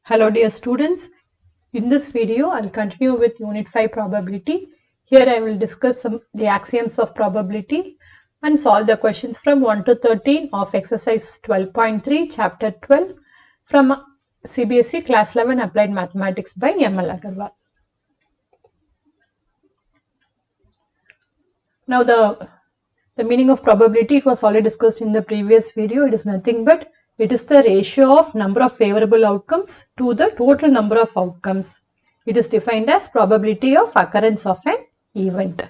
Hello dear students, in this video I'll continue with Unit 5 probability. Here I will discuss the axioms of probability and solve the questions from 1 to 13 of exercise 12.3 chapter 12 from CBSE class 11 applied mathematics by M.L. Agarwal. Now the meaning of probability, it was already discussed in the previous video. It is nothing but it is the ratio of number of favorable outcomes to the total number of outcomes. It is defined as probability of occurrence of an event.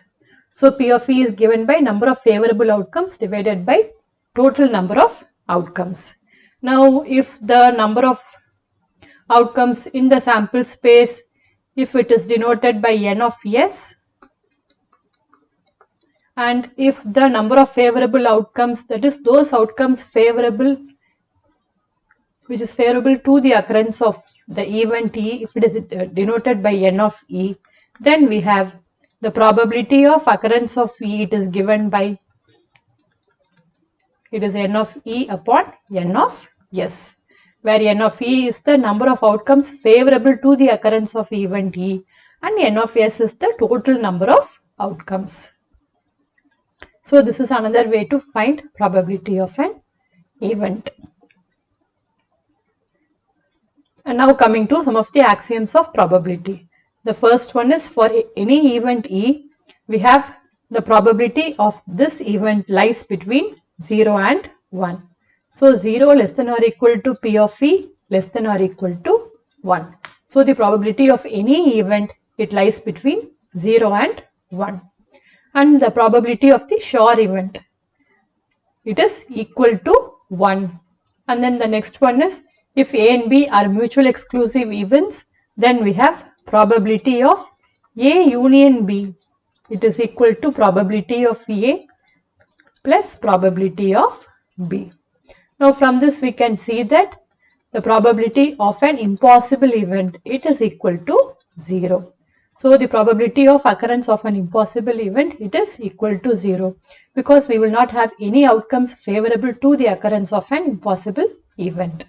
So P of E is given by number of favorable outcomes divided by total number of outcomes. Now if the number of outcomes in the sample space, if it is denoted by N of S, and if the number of favorable outcomes, that is those outcomes favorable, which is favorable to the occurrence of the event E, if it is denoted by N of E, then we have the probability of occurrence of E, it is given by, it is N of E upon N of S, where N of E is the number of outcomes favorable to the occurrence of event E and N of S is the total number of outcomes. So this is another way to find probability of an event. And now coming to some of the axioms of probability. The first one is for any event E, we have the probability of this event lies between 0 and 1. So 0 less than or equal to P of E less than or equal to 1. So the probability of any event, it lies between 0 and 1. And the probability of the sure event, it is equal to 1. And then the next one is if A and B are mutually exclusive events, then we have probability of A union B, it is equal to probability of A plus probability of B. Now from this we can see that the probability of an impossible event, it is equal to 0. So the probability of occurrence of an impossible event, it is equal to 0 because we will not have any outcomes favorable to the occurrence of an impossible event.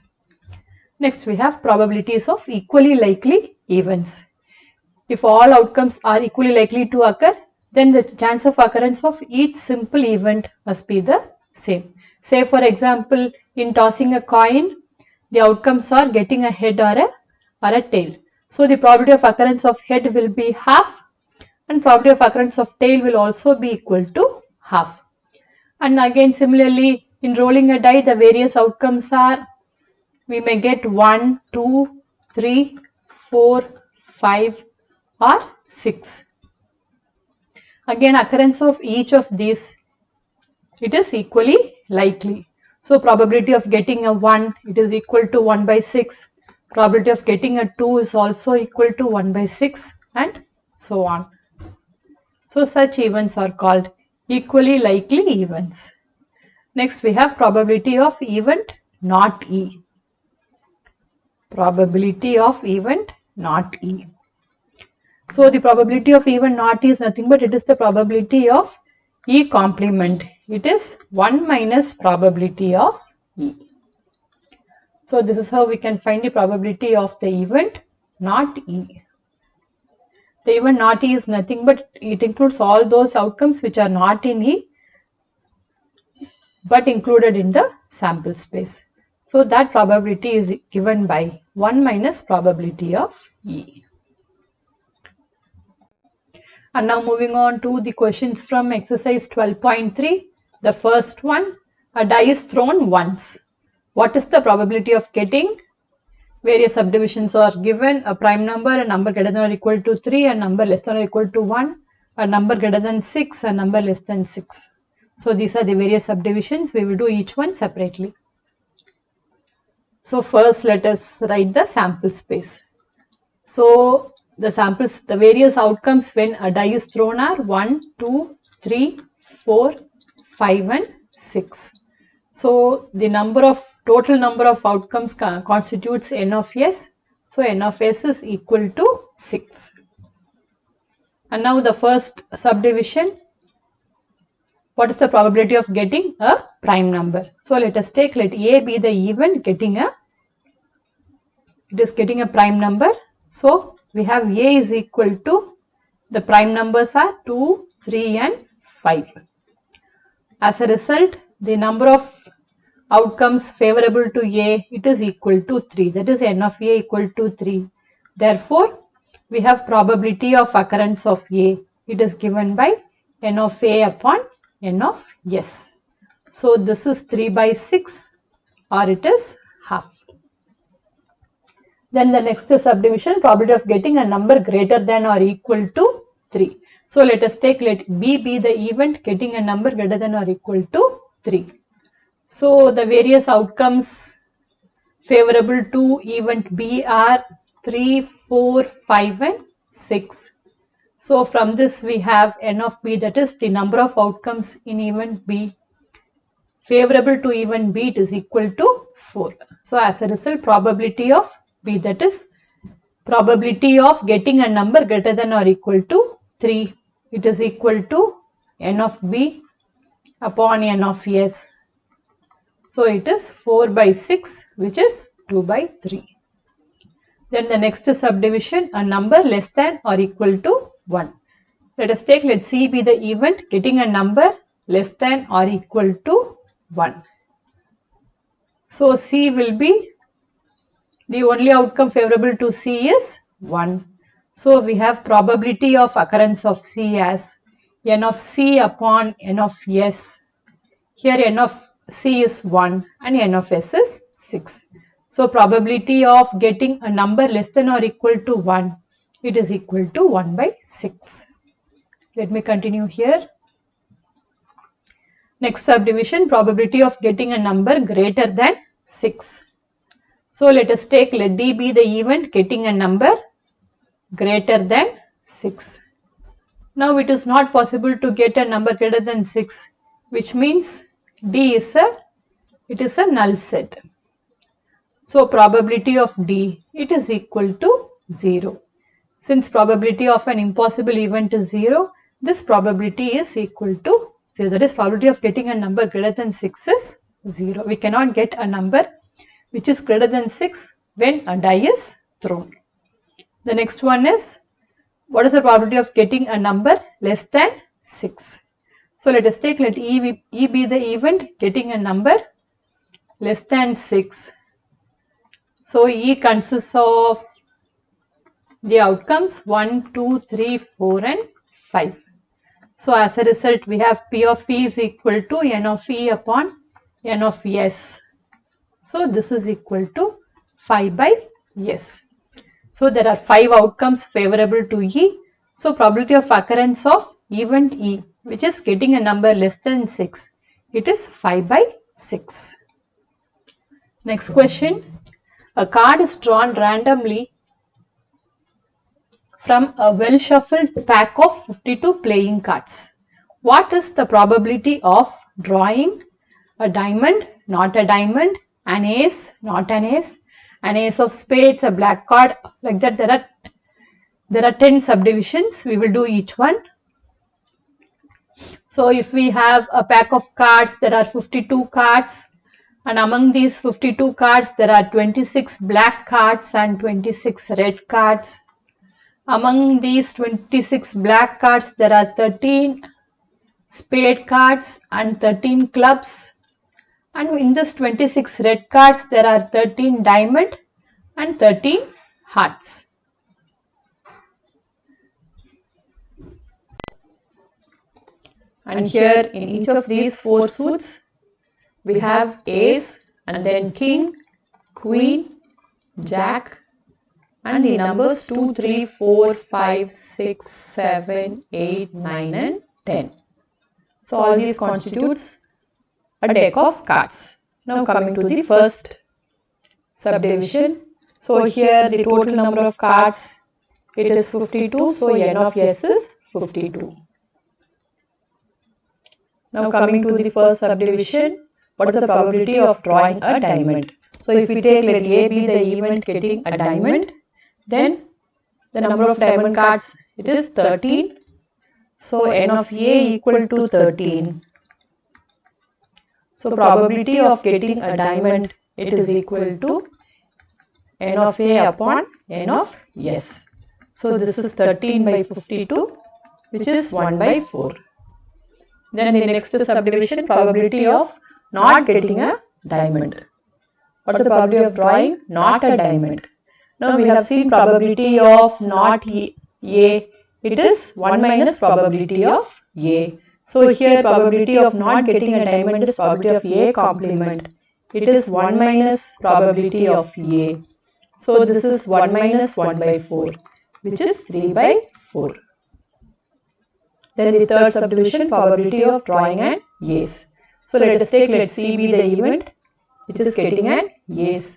Next we have probabilities of equally likely events. If all outcomes are equally likely to occur, then the chance of occurrence of each simple event must be the same. Say for example, in tossing a coin, the outcomes are getting a head or a tail. So the probability of occurrence of head will be half and probability of occurrence of tail will also be equal to half. And again similarly, in rolling a die, the various outcomes are, we may get 1, 2, 3, 4, 5 or 6. Again occurrence of each of these, it is equally likely. So probability of getting a 1, it is equal to 1 by 6. Probability of getting a 2 is also equal to 1 by 6 and so on. So such events are called equally likely events. Next we have probability of event not E. Probability of event not E. So the probability of event not E is nothing but it is the probability of E complement. It is 1 minus probability of E. So this is how we can find the probability of the event not E. The event not E is nothing but it includes all those outcomes which are not in E but included in the sample space. So that probability is given by 1 minus probability of E. And now moving on to the questions from exercise 12.3. The first one, a die is thrown once. What is the probability of getting? Various subdivisions are given, a prime number, a number greater than or equal to 3, a number less than or equal to 1, a number greater than 6, a number less than 6. So these are the various subdivisions. We will do each one separately. So first let us write the sample space. So the various outcomes when a die is thrown are 1, 2, 3, 4, 5 and 6. So the total number of outcomes constitutes N of S. So N of S is equal to 6. And now the first subdivision, what is the probability of getting a prime number? So let us take, let A be the event getting a it is getting a prime number. So we have A is equal to, the prime numbers are 2, 3 and 5. As a result, the number of outcomes favorable to A, it is equal to 3. That is n of A equal to 3. Therefore, we have probability of occurrence of A. It is given by n of A upon n of S. So this is 3 by 6 or it is half. Then the next subdivision, probability of getting a number greater than or equal to 3. So let us take, let B be the event getting a number greater than or equal to 3. So the various outcomes favorable to event B are 3, 4, 5 and 6. So from this we have n of B, that is the number of outcomes in event B. Favorable to event B, it is equal to 4. So as a result, probability of B, that is probability of getting a number greater than or equal to 3, it is equal to n of B upon n of S. So it is 4 by 6, which is 2 by 3. Then the next subdivision, a number less than or equal to 1. Let us take, let C be the event getting a number less than or equal to 1. So C will be, the only outcome favorable to C is 1. So we have probability of occurrence of C as n of C upon n of S. Here n of C is 1 and n of S is 6. So probability of getting a number less than or equal to 1, it is equal to 1 by 6. Let me continue here. Next subdivision, probability of getting a number greater than 6. So let us take, let D be the event getting a number greater than 6. Now it is not possible to get a number greater than 6, which means D is a null set. So probability of D, it is equal to 0. Since probability of an impossible event is 0, this probability is equal to 0. That is, probability of getting a number greater than 6 is 0. We cannot get a number which is greater than 6 when a die is thrown. The next one is, what is the probability of getting a number less than 6? So let us take, let E be the event getting a number less than 6. So E consists of the outcomes 1, 2, 3, 4 and 5. So as a result, we have P of E is equal to n of E upon n of S. So this is equal to 5 by S. So there are 5 outcomes favorable to E. So probability of occurrence of event E, which is getting a number less than 6, it is 5 by 6. Next question. A card is drawn randomly from a well-shuffled pack of 52 playing cards. What is the probability of drawing a diamond, not a diamond, an ace, not an ace of spades, a black card, like that? There are 10 subdivisions. We will do each one. So if we have a pack of cards, there are 52 cards, and among these 52 cards, there are 26 black cards and 26 red cards. Among these 26 black cards, there are 13 spade cards and 13 clubs. And in this 26 red cards, there are 13 diamond and 13 hearts. And here in each of these 4 suits, we have ace and then king, queen, jack, and the numbers 2, 3, 4, 5, 6, 7, 8, 9 and 10. So all these constitutes a deck of cards. Now coming to the first subdivision. So here the total number of cards, it is 52. So n of S is 52. Now coming to the first subdivision, what is the probability of drawing a diamond? So if we take, let A be the event getting a diamond, then the number of diamond cards, it is 13. So n of A equal to 13. So probability of getting a diamond, it is equal to n of A upon n of S. So this is 13 by 52, which is 1 by 4. Then the next subdivision, probability of not getting a diamond. What's the probability of drawing not a diamond? Now we have seen probability of not A. It is 1 minus probability of A. So here probability of not getting a diamond is probability of A complement. It is 1 minus probability of A. So this is 1 minus 1 by 4, which is 3 by 4. Then the third subdivision, probability of drawing an ace. So let us take, let C be the event which is getting an ace.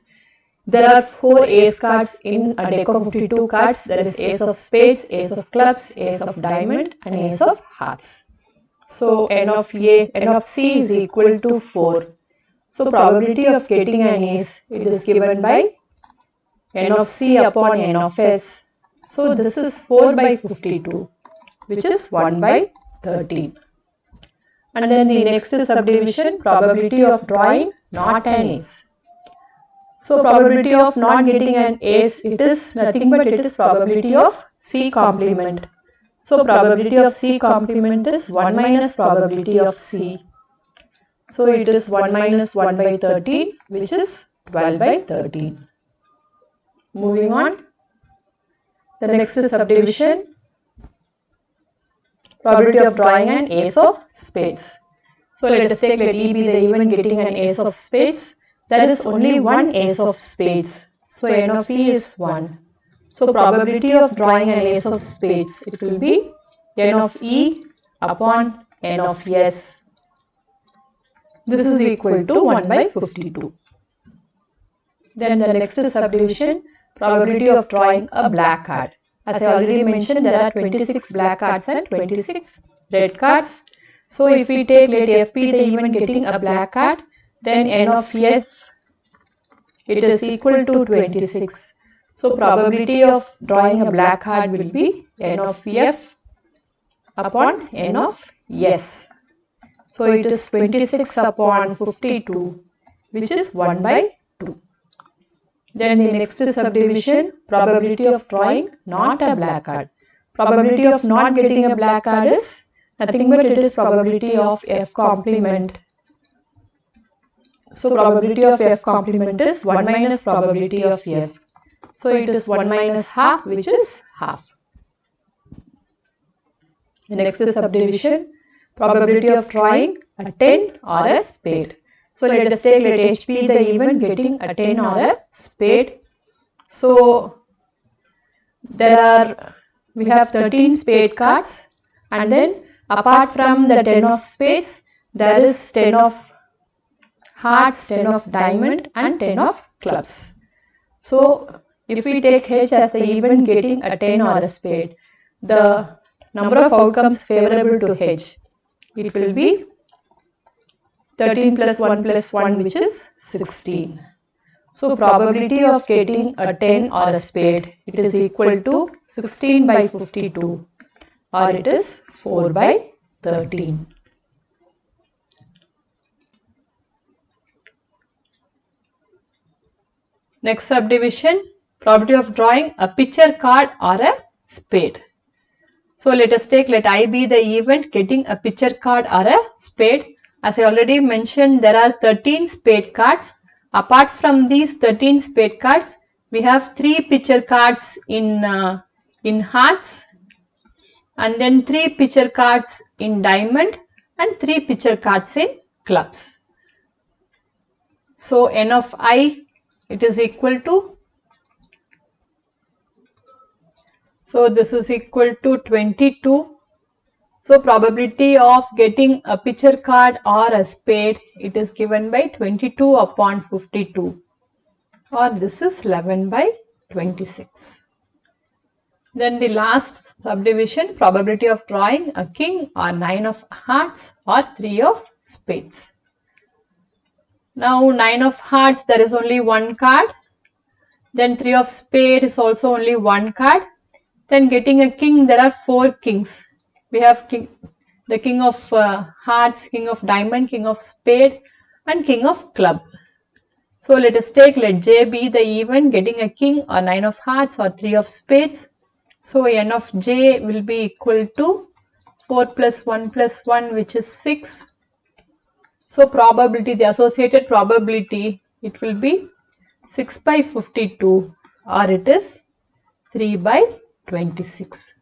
There are 4 ace cards in a deck of 52 cards. There is ace of spades, ace of clubs, ace of diamond and ace of hearts. So n of C is equal to 4. So probability of getting an ace, it is given by n of C upon n of S. So this is 4 by 52, which is 1 by 13. And then the next subdivision, probability of drawing not an ace. So probability of not getting an ace, it is nothing but it is probability of C complement. So probability of C complement is 1 minus probability of C. So it is 1 minus 1 by 13, which is 12 by 13. Moving on, the next subdivision, probability of drawing an ace of spades. So let us take, let E be the event getting an ace of spades. There is only one ace of spades. So n of E is 1. So probability of drawing an ace of spades, it will be n of E upon n of S. This is equal to 1 by 52. Then the next subdivision, probability of drawing a black card. As I already mentioned, there are 26 black cards and 26 red cards. So if we take, let F be the event getting a black card, then n of S, it is equal to 26. So probability of drawing a black card will be n of F upon n of S. So it is 26 upon 52, which is 1 by 2. Then the next subdivision, probability of drawing not a black card. Probability of not getting a black card is nothing but it is probability of F complement. So probability of F complement is 1 minus probability of F. So it is 1 minus half, which is half. The next subdivision, probability of drawing a 10 or a spade. So let us take, let H be the event getting a 10 or a spade. So we have 13 spade cards, and then apart from the 10 of spades, there is 10 of hearts, 10 of diamond and 10 of clubs. So if we take H as the event getting a 10 or a spade, the number of outcomes favorable to H, it will be 13 plus 1 plus 1, which is 16. So probability of getting a 10 or a spade, it is equal to 16 by 52, or it is 4 by 13. Next subdivision, probability of drawing a picture card or a spade. So let us take, let I be the event getting a picture card or a spade. As I already mentioned, there are 13 spade cards. Apart from these 13 spade cards, we have 3 picture cards in hearts, and then 3 picture cards in diamond and 3 picture cards in clubs. So n of I, it is equal to, so this is equal to 22. So probability of getting a picture card or a spade, it is given by 22 upon 52, or this is 11 by 26. Then the last subdivision, probability of drawing a king or 9 of hearts or 3 of spades. Now 9 of hearts, there is only one card. Then 3 of spades is also only one card. Then getting a king, there are 4 kings. We have the king of hearts, king of diamond, king of spade and king of club. So let us take, let J be the event getting a king or 9 of hearts or 3 of spades. So n of J will be equal to 4 plus 1 plus 1, which is 6. So probability, the associated probability, it will be 6 by 52 or it is 3 by 26.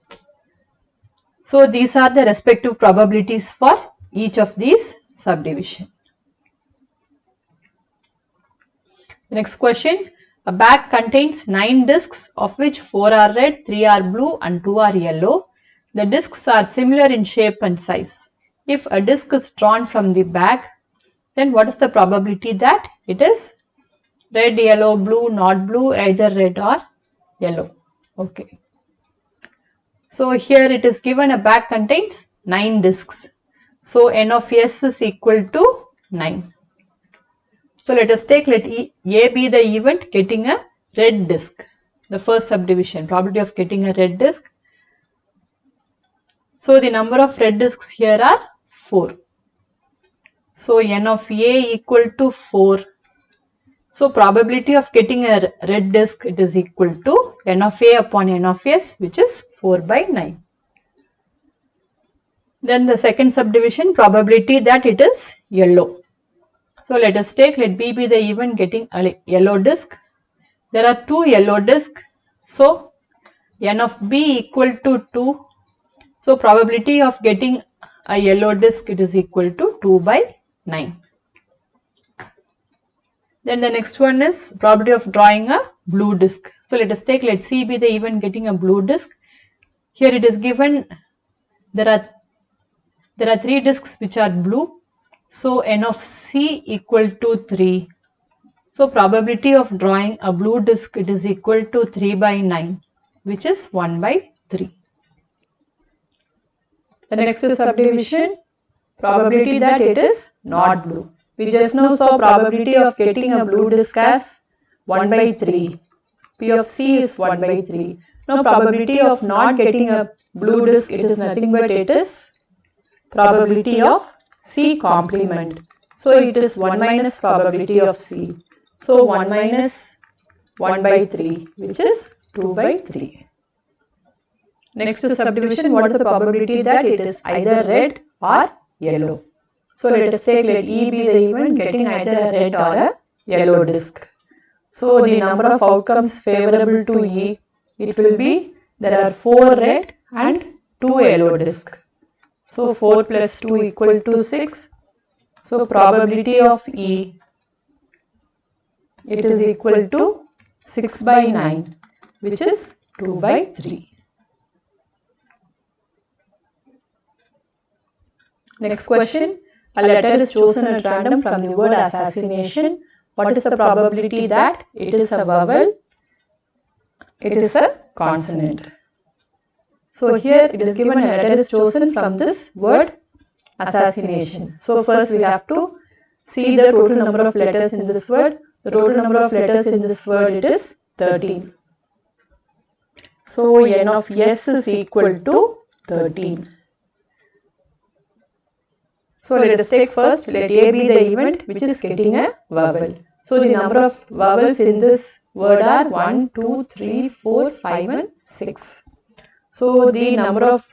So these are the respective probabilities for each of these subdivision. Next question. A bag contains 9 discs, of which 4 are red, 3 are blue and 2 are yellow. The discs are similar in shape and size. If a disc is drawn from the bag, then what is the probability that it is red, yellow, blue, not blue, either red or yellow? Okay. So here it is given a bag contains 9 discs. So n of S is equal to 9. So let us take, let A be the event getting a red disc. The first subdivision, probability of getting a red disc. So the number of red discs here are 4. So n of A equal to 4. So probability of getting a red disc, it is equal to n of A upon n of S, which is 4 by 9. Then the second subdivision, probability that it is yellow. So let us take, let B be the event getting a yellow disc. There are 2 yellow discs. So n of B equal to 2. So probability of getting a yellow disc, it is equal to 2 by 9. Then the next one is probability of drawing a blue disc. So let us take, let C be the event getting a blue disc. Here it is given there are 3 discs which are blue. So n of C equal to 3. So probability of drawing a blue disc, it is equal to 3 by 9, which is 1 by 3. The next is subdivision, probability that it is not blue. We just now saw probability of getting a blue disc as 1 by 3. P of C is 1 by 3. Now probability of not getting a blue disc, it is nothing but it is probability of C complement. So it is 1 minus probability of C. So 1 minus 1 by 3, which is 2 by 3. Next to subdivision, what is the probability that it is either red or yellow? So let us take, let E be the event getting either a red or a yellow disc. So the number of outcomes favorable to E, it will be, there are 4 red and 2 yellow discs. So 4 plus 2 equal to 6. So probability of E, it is equal to 6 by 9, which is 2 by 3. Next question, a letter is chosen at random from the word assassination. What is the probability that it is a vowel? It is a consonant. So here it is given a letter is chosen from this word assassination. So first we have to see the total number of letters in this word. The total number of letters in this word, it is 13. So n of S is equal to 13. So let us take first, let A be the event which is getting a vowel. So the number of vowels in this word are 1, 2, 3, 4, 5 and 6. So the number of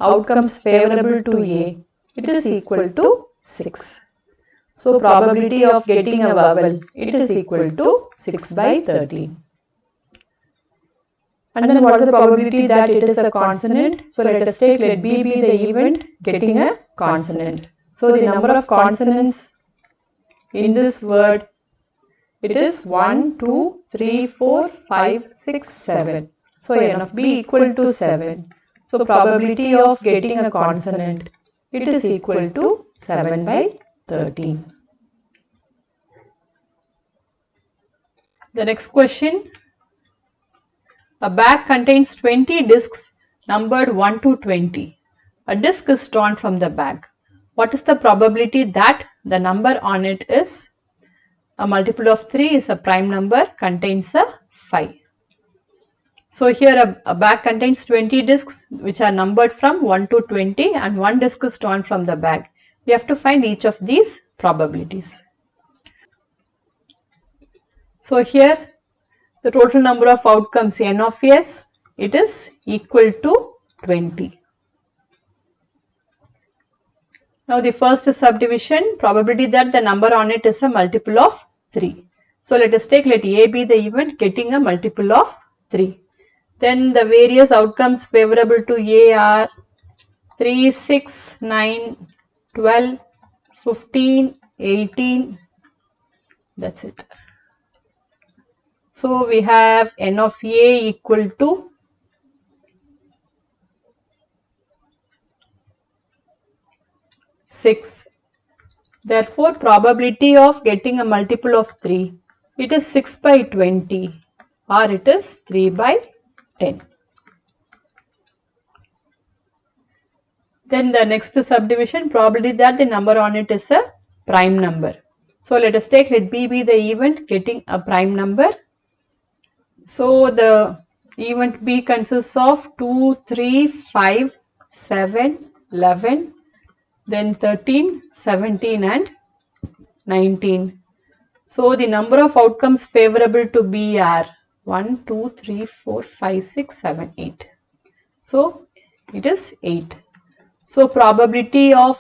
outcomes favorable to A, it is equal to 6. So probability of getting a vowel, it is equal to 6 by 13. And then what is the probability that it is a consonant? So let us take, let B be the event getting a consonant. So the number of consonants in this word, it is 1, 2, 3, 4, 5, 6, 7. So n of B equal to 7. So probability of getting a consonant, it is equal to 7 by 13. The next question. A bag contains 20 discs numbered 1 to 20. A disc is drawn from the bag. What is the probability that the number on it is a multiple of 3 is a prime number, contains a 5. So here a bag contains 20 discs which are numbered from 1 to 20 and one disc is drawn from the bag. We have to find each of these probabilities. So here the total number of outcomes n of s, it is equal to 20. Now the first subdivision, probability that the number on it is a multiple of 3. So let us take, let A be the event getting a multiple of 3. Then the various outcomes favorable to A are 3, 6, 9, 12, 15, 18. That's it. So we have n of A equal to 6. Therefore, probability of getting a multiple of 3, it is 6 by 20 or it is 3 by 10. Then the next subdivision, probability that the number on it is a prime number. So let us take, let B be the event getting a prime number. So the event B consists of 2, 3, 5, 7, 11, then 13, 17 and 19. So the number of outcomes favorable to B are 1, 2, 3, 4, 5, 6, 7, 8. So it is 8. So probability of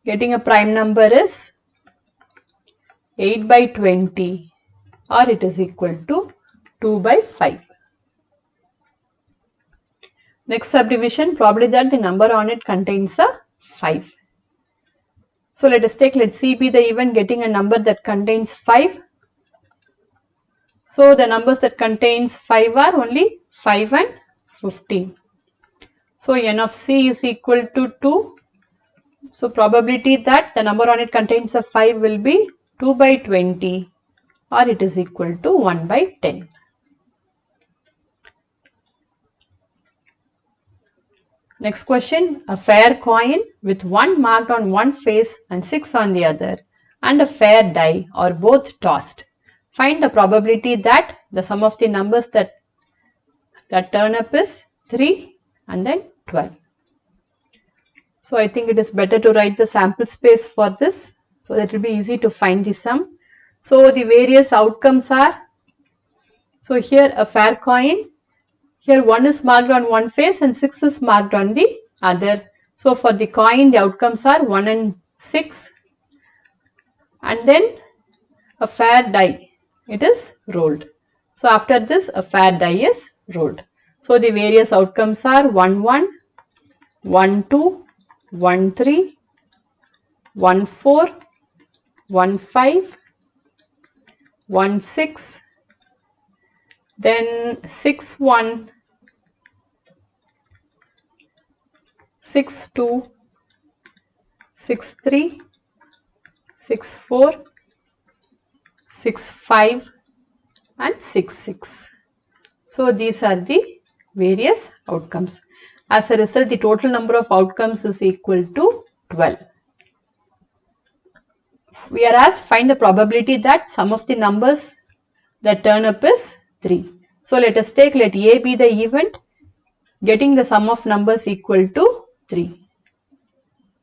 getting a prime number is 8 by 20 or it is equal to 2 by 5. Next subdivision, probability that the number on it contains a 5. So let us take, let C be the event getting a number that contains 5. So the numbers that contains 5 are only 5 and 15. So n of C is equal to 2. So probability that the number on it contains a 5 will be 2 by 20 or it is equal to 1 by 10. Next question, a fair coin with 1 marked on one face and 6 on the other and a fair die are both tossed. Find the probability that the sum of the numbers that turn up is 3 and then 12. So I think it is better to write the sample space for this so that it will be easy to find the sum. So the various outcomes are, so here a fair coin, here 1 is marked on one face and 6 is marked on the other. So for the coin the outcomes are 1 and 6 and then a fair die, it is rolled. So after this a fair die is rolled. So the various outcomes are 1, 1, 1, 2, 1, 3, 1, 4, 1, 5, 1, 6, then 6, 1, 6, 2, 6, 3, 6, 4, 6, 5 and 6, 6. So these are the various outcomes. As a result, the total number of outcomes is equal to 12. We are asked find the probability that sum of the numbers that turn up is 3. So let us take, let A be the event getting the sum of numbers equal to 3.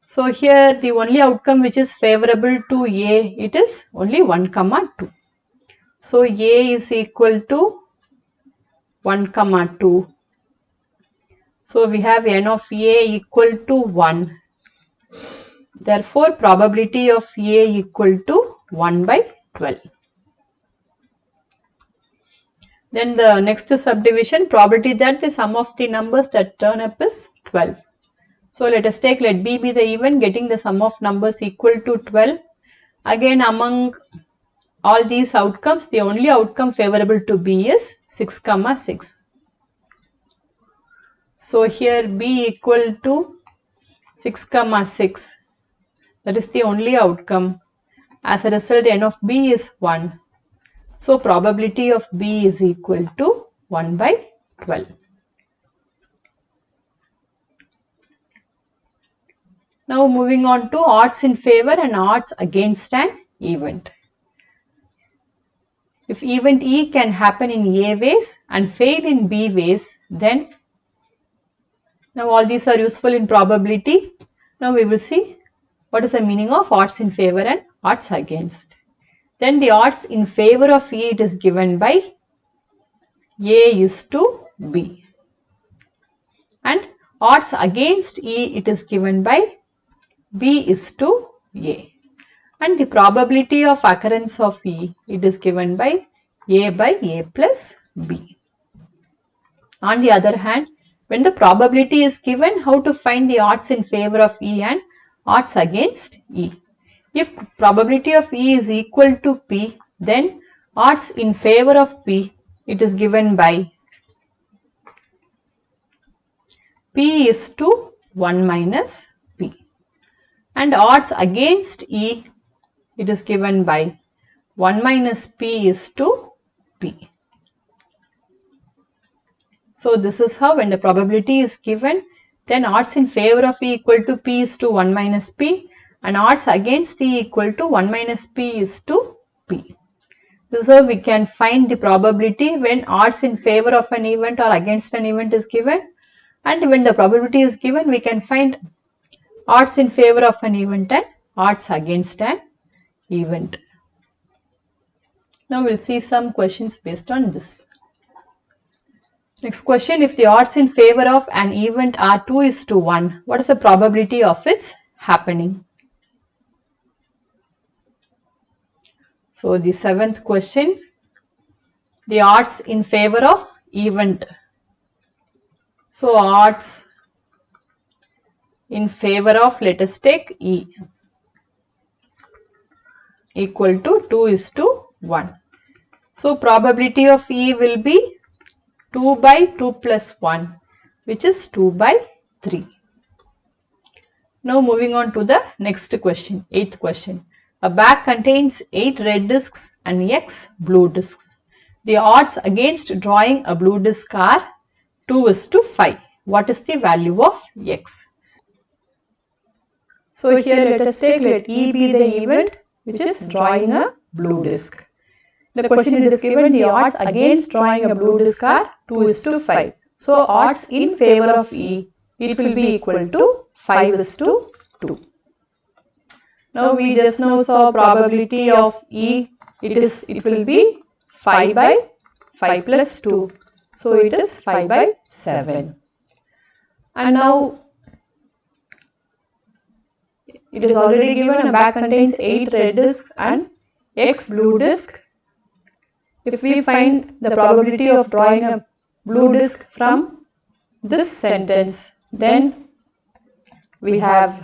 So here the only outcome which is favorable to A, it is only 1, 2. So A is equal to 1, 2. So we have n of A equal to 1. Therefore, probability of A equal to 1 by 12. Then the next subdivision, probability that the sum of the numbers that turn up is 12. So let us take, let B be the event getting the sum of numbers equal to 12. Again, among all these outcomes, the only outcome favorable to B is 6, 6. So here B equal to 6, 6. That is the only outcome. As a result, n of B is 1. So probability of B is equal to 1 by 12. Now moving on to odds in favor and odds against an event. If event E can happen in A ways and fail in B ways, then now all these are useful in probability. Now we will see what is the meaning of odds in favor and odds against. then the odds in favor of E it is given by A is to B, and odds against E it is given by B is to A, and the probability of occurrence of E it is given by A plus B. On the other hand, when the probability is given, how to find the odds in favor of E and odds against E? If probability of E is equal to P, then odds in favor of P it is given by P is to 1 minus P, and odds against E it is given by 1 minus P is to P. So this is how, when the probability is given, then odds in favor of E equal to P is to 1 minus P, and odds against E equal to 1 minus P is to P. This is how we can find the probability when odds in favor of an event or against an event is given, and when the probability is given, we can find odds in favor of an event and odds against an event. Now we'll see some questions based on this. Next question, if the odds in favor of an event are 2:1, what is the probability of its happening? So the 7th question, the odds in favor of event. So odds in favor of, let us take E, equal to 2:1. So probability of E will be 2 by 2 plus 1, which is 2 by 3. Now moving on to the next question, 8th question. A bag contains 8 red discs and X blue discs. The odds against drawing a blue disc are 2:5. What is the value of X? So here let us take, let E be the event which is drawing a blue disc. The question it is given, the odds against drawing a blue disc are 2:5. So odds in favor of E, it will be equal to 5:2. Now we just now saw probability of E, it will be 5 by 5 plus 2. So it is 5 by 7. And now it is already given a bag contains 8 red discs and X blue disc. If we find the probability of drawing a blue disc from this sentence, then we have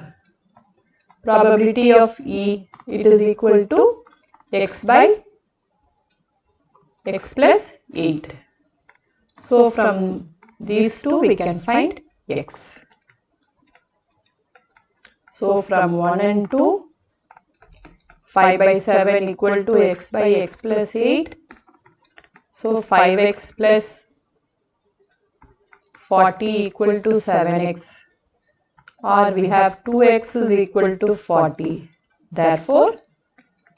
probability of E, it is equal to X by X plus 8. So from these two we can find X. So from 1 and 2, 5 by 7 equal to X by X plus 8. So 5x plus 40 equal to 7x, or we have 2x is equal to 40. Therefore,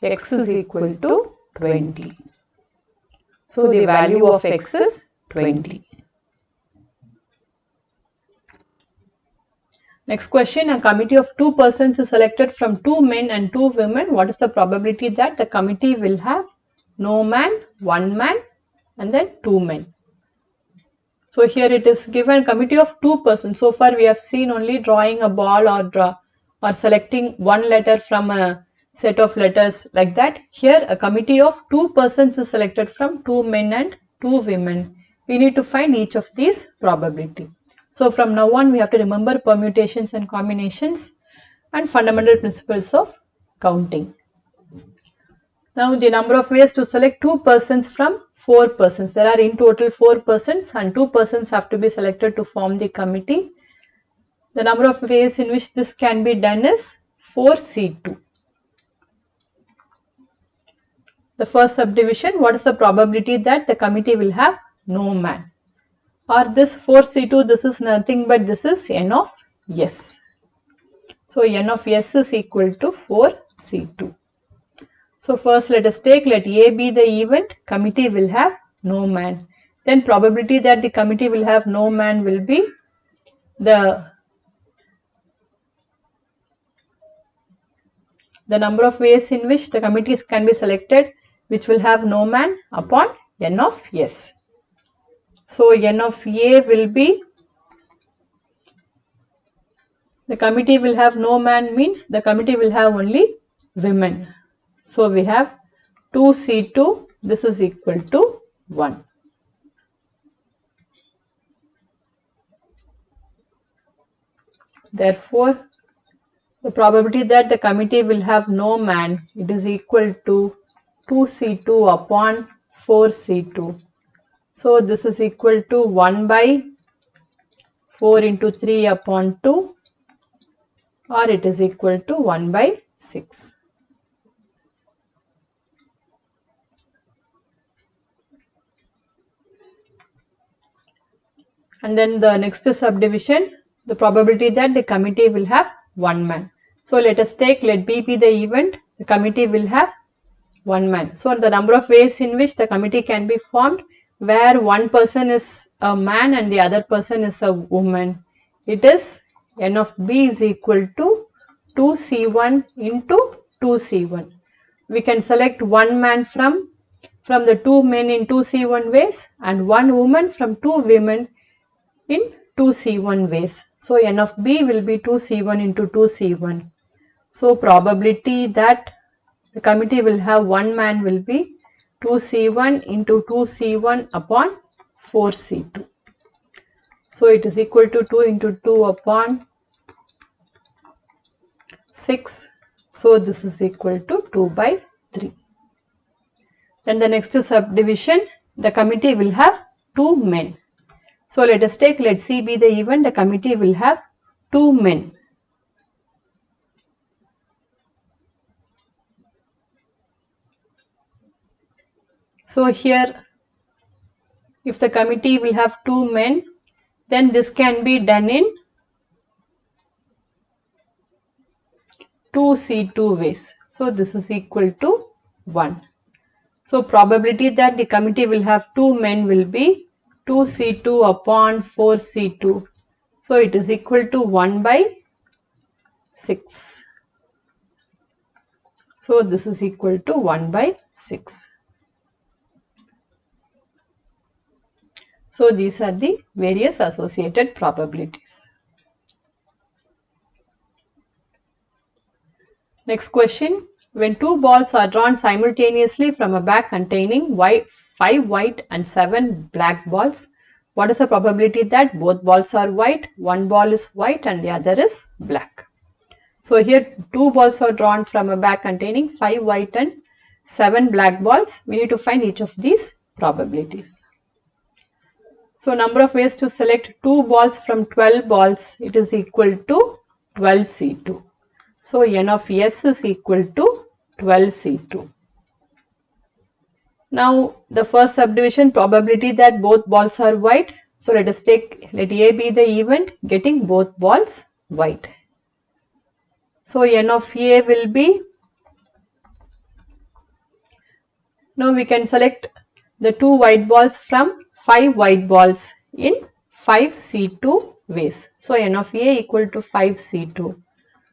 x is equal to 20. So the value of x is 20. Next question, a committee of 2 persons is selected from 2 men and 2 women. What is the probability that the committee will have no man, 1 man, and then 2 men? So here it is given committee of 2 persons. So far we have seen only drawing a ball or selecting one letter from a set of letters like that. Here a committee of 2 persons is selected from 2 men and 2 women. We need to find each of these probability. So from now on we have to remember permutations and combinations and fundamental principles of counting. Now the number of ways to select 2 persons from 4 persons. There are in total 4 persons and 2 persons have to be selected to form the committee. The number of ways in which this can be done is 4C2. The first subdivision, what is the probability that the committee will have no man? Or this 4C2, this is nothing but this is n of s. So n of s is equal to 4C2. So first let us take, let A be the event, committee will have no man. Then probability that the committee will have no man will be the the number of ways in which the committees can be selected which will have no man upon n of s. So n of a will be, the committee will have no man means the committee will have only women. So we have 2c2, this is equal to 1. Therefore, the probability that the committee will have no man, it is equal to 2c2 upon 4c2. So this is equal to 1 by 4 into 3 upon 2, or it is equal to 1 by 6. And then the next subdivision, the probability that the committee will have one man. So let us take, let B be the event, the committee will have one man. So the number of ways in which the committee can be formed where one person is a man and the other person is a woman, it is n of B is equal to 2c1 into 2c1. We can select one man from the two men in 2c1 ways and one woman from two women in 2c1 ways. So n of B will be 2c1 into 2c1. So probability that the committee will have one man will be 2c1 into 2c1 upon 4c2. So it is equal to 2 into 2 upon 6. So this is equal to 2 by 3. Then the next subdivision, the committee will have two men. So let us take, let C be the event, the committee will have two men. So here, if the committee will have two men, then this can be done in 2c2 ways. So this is equal to 1. So probability that the committee will have two men will be 2c2 upon 4c2. So it is equal to 1 by 6. So this is equal to 1 by 6. So these are the various associated probabilities. Next question. When two balls are drawn simultaneously from a bag containing 5 white and 7 black balls, what is the probability that both balls are white, one ball is white and the other is black? So here two balls are drawn from a bag containing 5 white and 7 black balls. We need to find each of these probabilities. So number of ways to select two balls from 12 balls, it is equal to 12c2. So n of s is equal to 12c2. Now the first subdivision, probability that both balls are white. So let us take, let A be the event getting both balls white. So n of A will be, now we can select the two white balls from 5 white balls in 5c2 ways. So n of A equal to 5c2.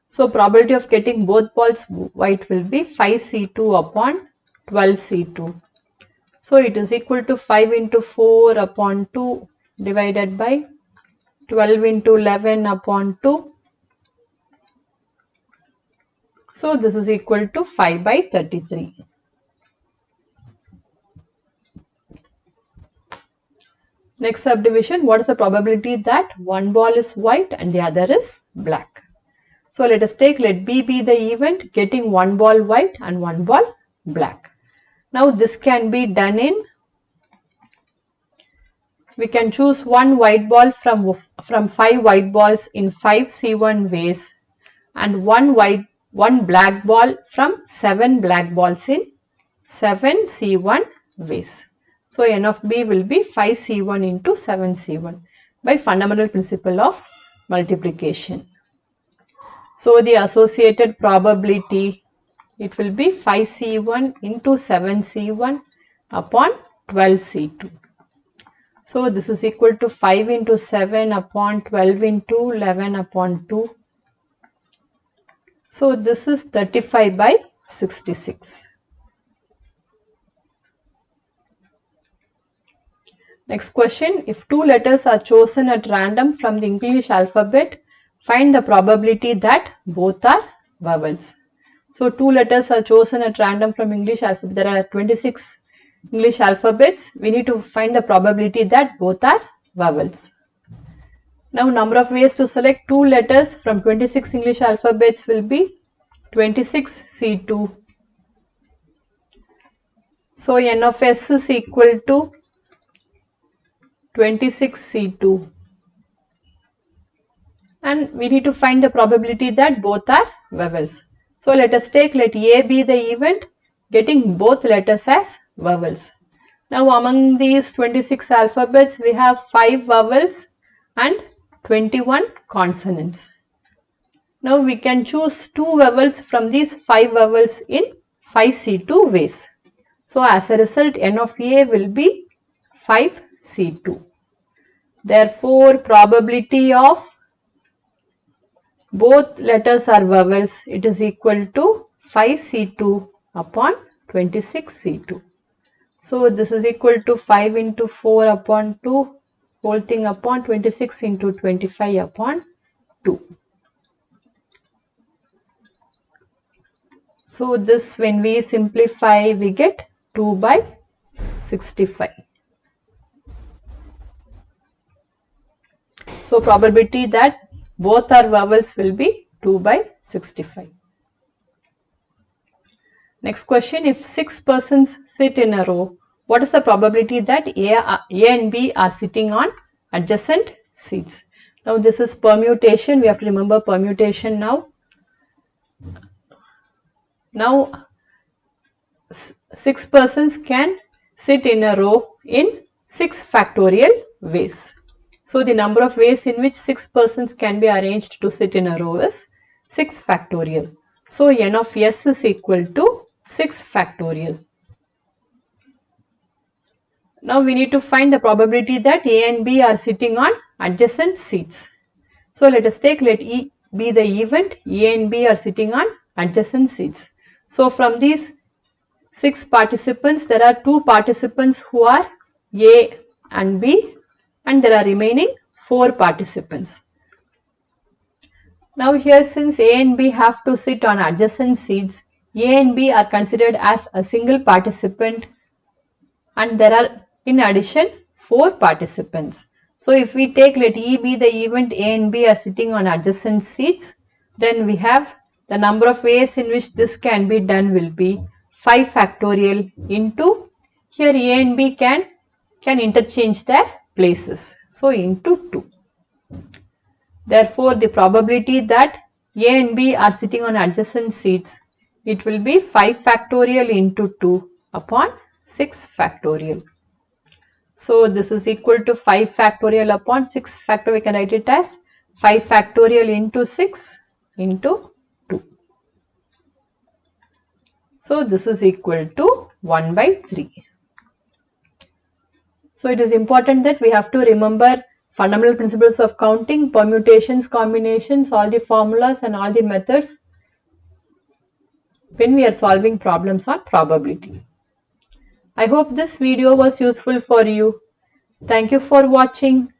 So probability of getting both balls white will be 5c2 upon 12c2. So it is equal to 5 into 4 upon 2 divided by 12 into 11 upon 2. So this is equal to 5 by 33. Next subdivision, what is the probability that one ball is white and the other is black? So let us take, let B be the event getting one ball white and one ball black. Now this can be done in, we can choose one white ball from 5 white balls in 5c1 ways and one black ball from 7 black balls in 7c1 ways. So n of B will be 5c1 into 7c1 by fundamental principle of multiplication. So the associated probability, it will be 5c1 into 7c1 upon 12c2. So this is equal to 5 into 7 upon 12 into 11 upon 2. So this is 35 by 66. Next question, if two letters are chosen at random from the English alphabet, find the probability that both are vowels. So two letters are chosen at random from English alphabet. There are 26 English alphabets. We need to find the probability that both are vowels. Now number of ways to select two letters from 26 English alphabets will be 26C2. So n of s is equal to 26C2. And we need to find the probability that both are vowels. So let us take let A be the event getting both letters as vowels. Now among these 26 alphabets we have 5 vowels and 21 consonants. Now we can choose 2 vowels from these 5 vowels in 5C2 ways. So as a result n of A will be 5C2. Therefore probability of both letters are vowels, it is equal to 5C2 upon 26C2. So this is equal to 5 into 4 upon 2 whole thing upon 26 into 25 upon 2. So this when we simplify we get 2 by 65. So probability that both are vowels will be 2 by 65. Next question, if 6 persons sit in a row, what is the probability that A and B are sitting on adjacent seats? Now this is permutation, we have to remember permutation now. Now 6 persons can sit in a row in 6 factorial ways. So the number of ways in which 6 persons can be arranged to sit in a row is 6 factorial. So n of s is equal to 6 factorial. Now we need to find the probability that A and B are sitting on adjacent seats. So let us take let E be the event, A and B are sitting on adjacent seats. So from these 6 participants, there are 2 participants who are A and B, and there are remaining 4 participants. Now here since A and B have to sit on adjacent seats, A and B are considered as a single participant and there are in addition 4 participants. So if we take let E be the event, A and B are sitting on adjacent seats, then we have the number of ways in which this can be done will be 5 factorial into, here A and B can interchange their places. So into 2. Therefore the probability that A and B are sitting on adjacent seats, it will be 5 factorial into 2 upon 6 factorial. So this is equal to 5 factorial upon 6 factorial. We can write it as 5 factorial into 6 into 2. So this is equal to 1 by 3. So it is important that we have to remember fundamental principles of counting, permutations, combinations, all the formulas and all the methods when we are solving problems on probability. I hope this video was useful for you. Thank you for watching.